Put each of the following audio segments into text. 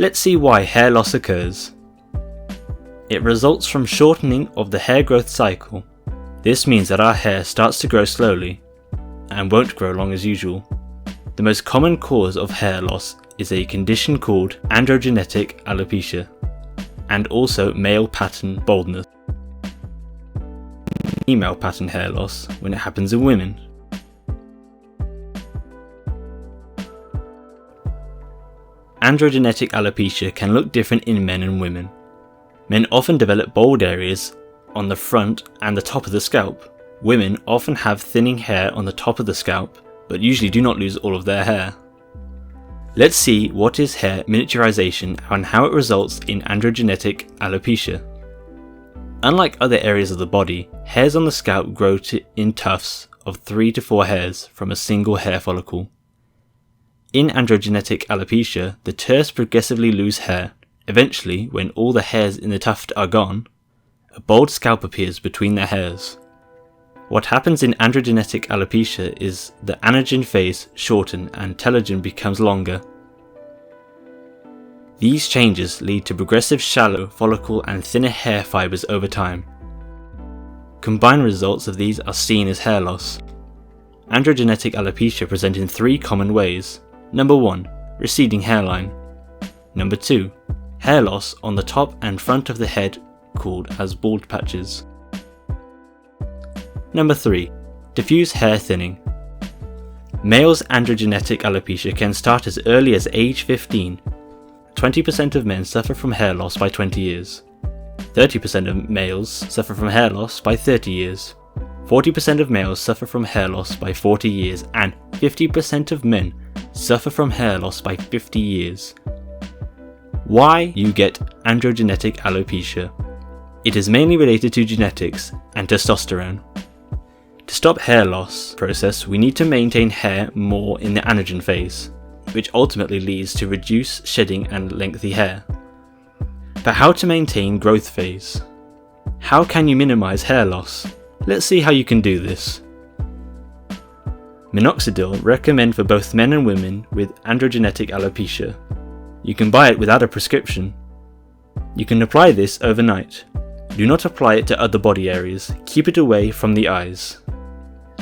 Let's see why hair loss occurs. It results from shortening of the hair growth cycle. This means that our hair starts to grow slowly and won't grow long as usual. The most common cause of hair loss is a condition called androgenic alopecia, and also male pattern baldness. Female pattern hair loss when it happens in women. Androgenic alopecia can look different in men and women. Men often develop bald areas on the front and the top of the scalp. Women often have thinning hair on the top of the scalp, but usually do not lose all of their hair. Let's see what is hair miniaturization and how it results in androgenic alopecia. Unlike other areas of the body, hairs on the scalp grow in tufts of 3 to 4 hairs from a single hair follicle. In androgenic alopecia, the tufts progressively lose hair. Eventually, when all the hairs in the tuft are gone, a bald scalp appears between the hairs. What happens in androgenic alopecia is the anagen phase shortens and telogen becomes longer. These changes lead to progressive shallow follicle and thinner hair fibers over time. Combined results of these are seen as hair loss. Androgenic alopecia presents in 3 common ways. Number 1, receding hairline. Number 2, hair loss on the top and front of the head called as bald patches. Number 3, diffuse hair thinning. Males' androgenic alopecia can start as early as age 15. 20% of men suffer from hair loss by 20 years. 30% of males suffer from hair loss by 30 years. 40% of males suffer from hair loss by 40 years, and 50% of men suffer from hair loss by 50 years. Why you get androgenic alopecia? It is mainly related to genetics and testosterone. To stop hair loss process, we need to maintain hair more in the anagen phase, which ultimately leads to reduced shedding and lengthy hair. But how to maintain growth phase? How can you minimize hair loss? Let's see how you can do this. Minoxidil recommended for both men and women with androgenic alopecia. You can buy it without a prescription. You can apply this overnight. Do not apply it to other body areas. Keep it away from the eyes.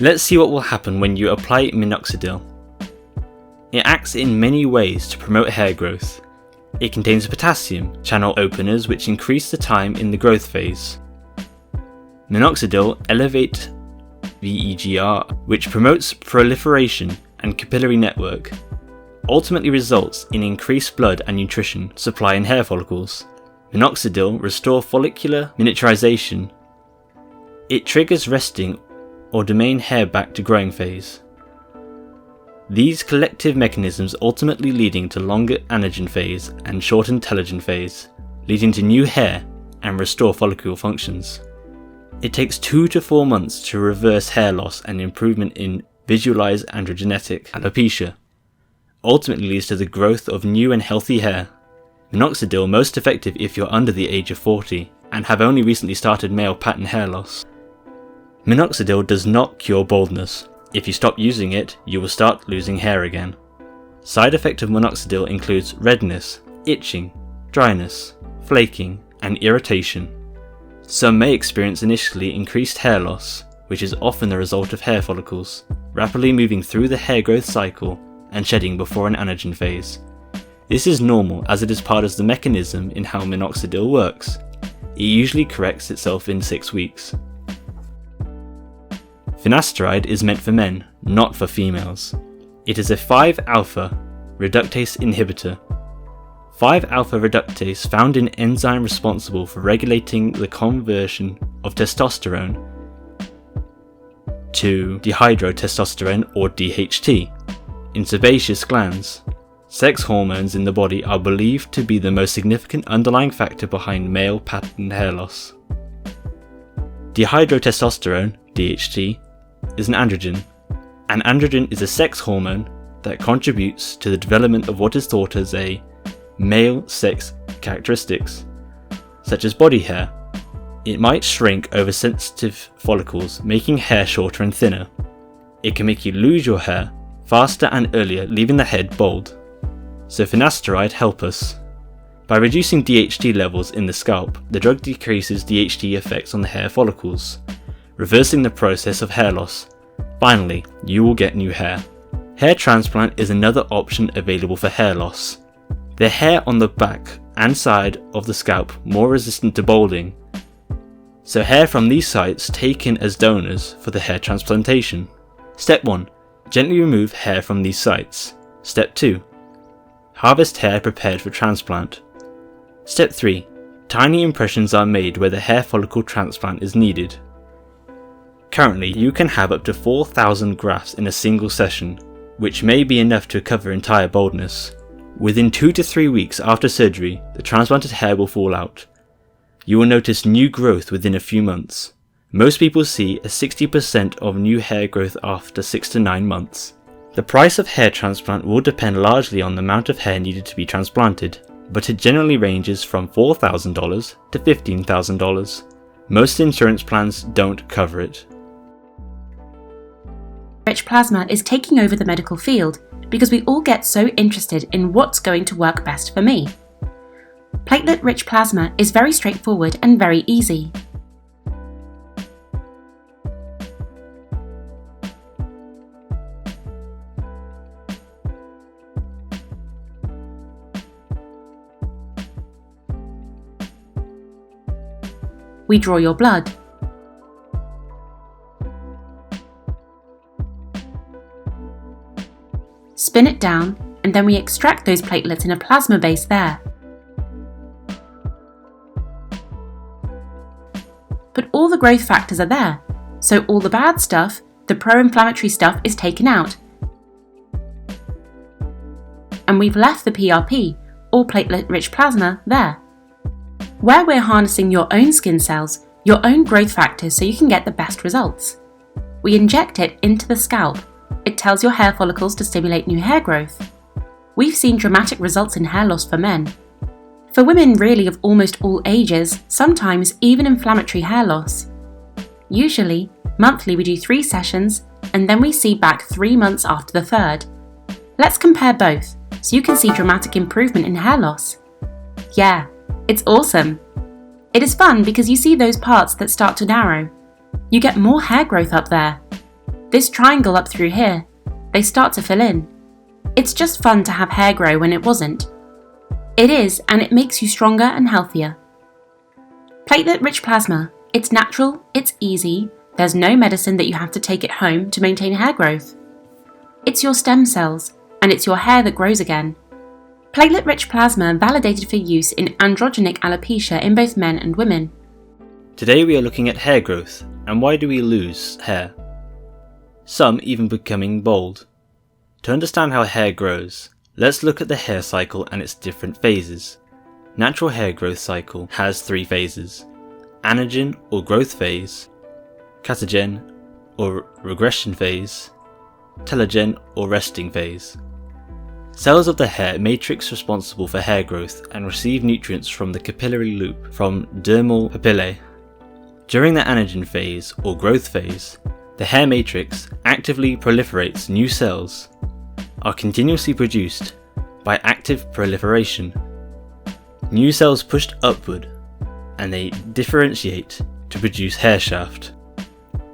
Let's see what will happen when you apply Minoxidil. It acts in many ways to promote hair growth. It contains potassium channel openers which increase the time in the growth phase. Minoxidil elevates VEGR, which promotes proliferation and capillary network, ultimately results in increased blood and nutrition supply in hair follicles. Minoxidil restores follicular miniaturization. It triggers resting or domain hair back to growing phase. These collective mechanisms ultimately leading to longer anagen phase and shortened telogen phase, leading to new hair and restore follicle functions. It takes 2 to 4 months to reverse hair loss and improvement in visualized androgenic alopecia. Ultimately leads to the growth of new and healthy hair. Minoxidil most effective if you're under the age of 40 and have only recently started male pattern hair loss. Minoxidil does not cure baldness. If you stop using it, you will start losing hair again. Side effect of Minoxidil includes redness, itching, dryness, flaking, and irritation. Some may experience initially increased hair loss, which is often the result of hair follicles rapidly moving through the hair growth cycle and shedding before an anagen phase. This is normal as it is part of the mechanism in how Minoxidil works. It usually corrects itself in 6 weeks. Finasteride is meant for men, not for females. It is a 5-alpha reductase inhibitor. 5-alpha reductase found in enzyme responsible for regulating the conversion of testosterone to dihydrotestosterone or DHT in sebaceous glands. Sex hormones in the body are believed to be the most significant underlying factor behind male pattern hair loss. Dihydrotestosterone, DHT, is an androgen. An androgen is a sex hormone that contributes to the development of what is thought as a male sex characteristics, such as body hair. It might shrink over sensitive follicles, making hair shorter and thinner. It can make you lose your hair faster and earlier, leaving the head bald. So Finasteride help us. By reducing DHT levels in the scalp, the drug decreases DHT effects on the hair follicles, reversing the process of hair loss. Finally, you will get new hair. Hair transplant is another option available for hair loss. The hair on the back and side of the scalp more resistant to balding, so hair from these sites taken as donors for the hair transplantation. Step 1. Gently remove hair from these sites. Step 2. Harvest hair prepared for transplant. Step 3. Tiny impressions are made where the hair follicle transplant is needed. Currently, you can have up to 4,000 grafts in a single session, which may be enough to cover entire baldness. Within 2 to 3 weeks after surgery, the transplanted hair will fall out. You will notice new growth within a few months. Most people see a 60% of new hair growth after 6 to 9 months. The price of hair transplant will depend largely on the amount of hair needed to be transplanted, but it generally ranges from $4,000 to $15,000. Most insurance plans don't cover it. Rich Plasma is taking over the medical field because we all get so interested in what's going to work best for me. Platelet-rich plasma is very straightforward and very easy. We draw your blood. Spin it down, and then we extract those platelets in a plasma base there. But all the growth factors are there, so all the bad stuff, the pro-inflammatory stuff, is taken out. And we've left the PRP, or platelet-rich plasma, there. Where we're harnessing your own skin cells, your own growth factors, so you can get the best results. We inject it into the scalp. It tells your hair follicles to stimulate new hair growth. We've seen dramatic results in hair loss for men. For women really of almost all ages, sometimes even inflammatory hair loss. Usually, monthly we do 3 sessions, and then we see back 3 months after the third. Let's compare both, so you can see dramatic improvement in hair loss. Yeah, it's awesome. It is fun because you see those parts that start to narrow. You get more hair growth up there. This triangle up through here, they start to fill in. It's just fun to have hair grow when it wasn't. It is, and it makes you stronger and healthier. Platelet-rich plasma. It's natural, it's easy, there's no medicine that you have to take at home to maintain hair growth. It's your stem cells, and it's your hair that grows again. Platelet-rich plasma validated for use in androgenic alopecia in both men and women. Today we are looking at hair growth, and why do we lose hair? Some even becoming bald. To understand how hair grows, let's look at the hair cycle and its different phases. Natural hair growth cycle has 3 phases: anagen or growth phase, catagen or regression phase, telogen or resting phase. Cells of the hair matrix responsible for hair growth and receive nutrients from the capillary loop from dermal papillae. During the anagen phase or growth phase, the hair matrix actively proliferates. New cells are continuously produced by active proliferation. New cells pushed upward, and they differentiate to produce hair shaft.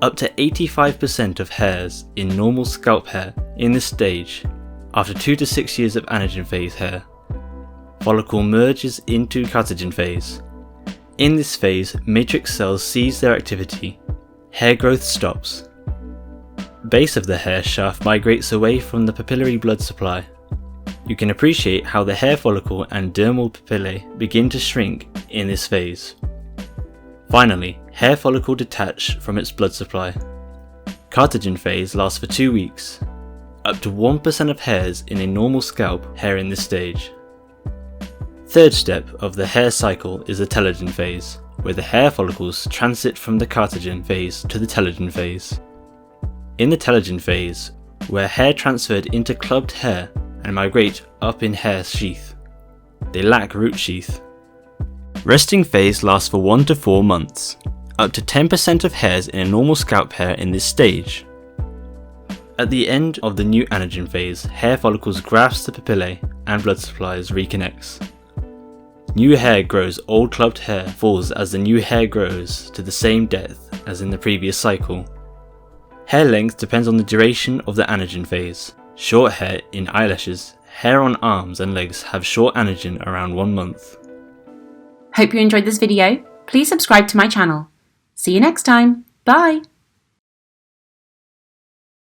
Up to 85% of hairs in normal scalp hair in this stage, after 2 to 6 years of anagen phase hair, follicle merges into catagen phase. In this phase, matrix cells cease their activity. Hair growth stops. Base of the hair shaft migrates away from the papillary blood supply. You can appreciate how the hair follicle and dermal papillae begin to shrink in this phase. Finally, hair follicle detach from its blood supply. Catagen phase lasts for 2 weeks. Up to 1% of hairs in a normal scalp hair in this stage. Third step of the hair cycle is the telogen phase, where the hair follicles transit from the catagen phase to the telogen phase. In the telogen phase, where hair transferred into clubbed hair and migrate up in hair sheath. They lack root sheath. Resting phase lasts for 1 to 4 months. Up to 10% of hairs in a normal scalp hair in this stage. At the end of the new anagen phase, hair follicles grasp the papillae and blood supplies reconnects. New hair grows, old clubbed hair falls as the new hair grows to the same depth as in the previous cycle. Hair length depends on the duration of the anagen phase. Short hair in eyelashes, hair on arms and legs have short anagen around 1 month. Hope you enjoyed this video. Please subscribe to my channel. See you next time. Bye!